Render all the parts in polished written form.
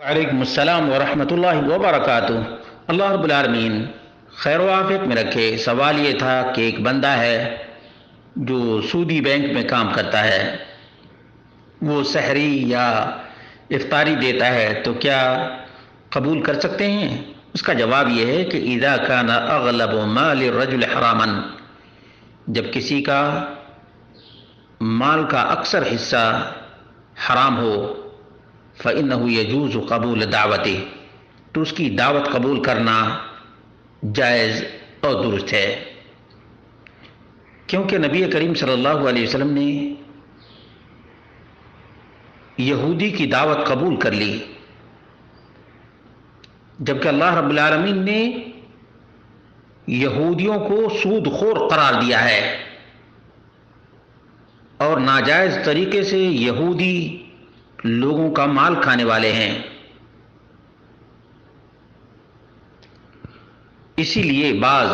وعلیکم السلام ورحمۃ اللہ وبرکاتہ۔ اللہ رب العالمین خیر و عافیت میں رکھے۔ سوال یہ تھا کہ ایک بندہ ہے جو سودی بینک میں کام کرتا ہے، وہ سحری یا افطاری دیتا ہے تو کیا قبول کر سکتے ہیں؟ اس کا جواب یہ ہے کہ اذا کان اغلب مال الرجل حراما، جب کسی کا مال کا اکثر حصہ حرام ہو، فإنه يجوز قبول دعوته، تو اس کی دعوت قبول کرنا جائز اور درست ہے، کیونکہ نبی کریم صلی اللہ علیہ وسلم نے یہودی کی دعوت قبول کر لی، جبکہ اللہ رب العالمین نے یہودیوں کو سود خور قرار دیا ہے اور ناجائز طریقے سے یہودی لوگوں کا مال کھانے والے ہیں۔ اسی لیے بعض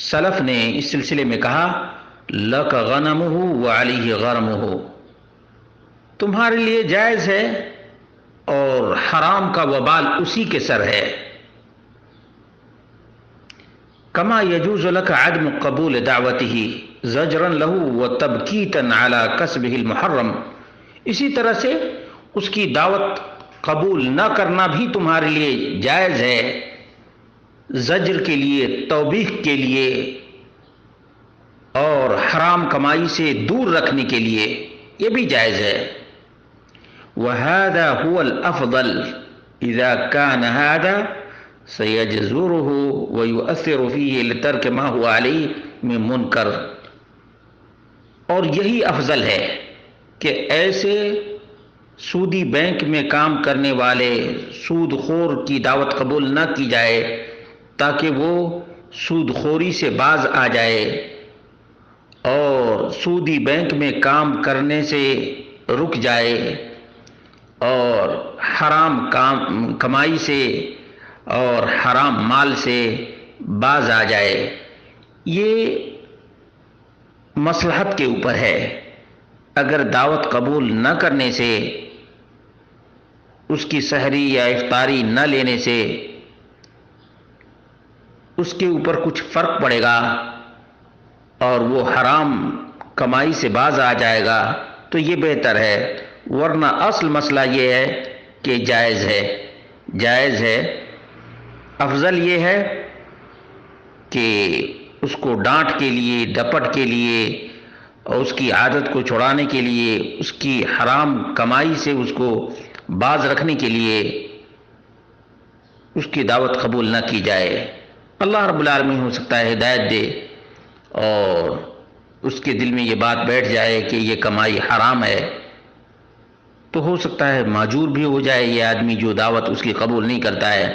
سلف نے اس سلسلے میں کہا لک غنمہ وعلیہ غرمہ، تمہارے لیے جائز ہے اور حرام کا وبال اسی کے سر ہے۔ کما یجوز لک عدم قبول دعوتہ زجرا لہ وتبکیتا علی کسبہ المحرم، اسی طرح سے اس کی دعوت قبول نہ کرنا بھی تمہارے لیے جائز ہے، زجر کے لیے، توبیخ کے لیے اور حرام کمائی سے دور رکھنے کے لیے یہ بھی جائز ہے۔ وَهَذَا هُوَ الْأَفْضَلُ إِذَا كَانَ هَذَا سَيَجْزُرُهُ وَيُؤَثِّرُ فِيهِ لِتَرْكِ مَا هُوَ عَلَيْهِ مِن مُنْكَرٍ، اور یہی افضل ہے کہ ایسے سودی بینک میں کام کرنے والے سود خور کی دعوت قبول نہ کی جائے تاکہ وہ سود خوری سے باز آ جائے اور سودی بینک میں کام کرنے سے رک جائے اور حرام کمائی سے اور حرام مال سے باز آ جائے۔ یہ مصلحت کے اوپر ہے، اگر دعوت قبول نہ کرنے سے، اس کی سحری یا افطاری نہ لینے سے اس کے اوپر کچھ فرق پڑے گا اور وہ حرام کمائی سے باز آ جائے گا تو یہ بہتر ہے، ورنہ اصل مسئلہ یہ ہے کہ جائز ہے۔ افضل یہ ہے کہ اس کو ڈانٹ کے لیے، ڈپٹ کے لیے اور اس کی عادت کو چھڑانے کے لیے، اس کی حرام کمائی سے اس کو باز رکھنے کے لیے اس کی دعوت قبول نہ کی جائے۔ اللہ رب العالمین ہو سکتا ہے ہدایت دے اور اس کے دل میں یہ بات بیٹھ جائے کہ یہ کمائی حرام ہے، تو ہو سکتا ہے معجور بھی ہو جائے یہ آدمی جو دعوت اس کی قبول نہیں کرتا ہے۔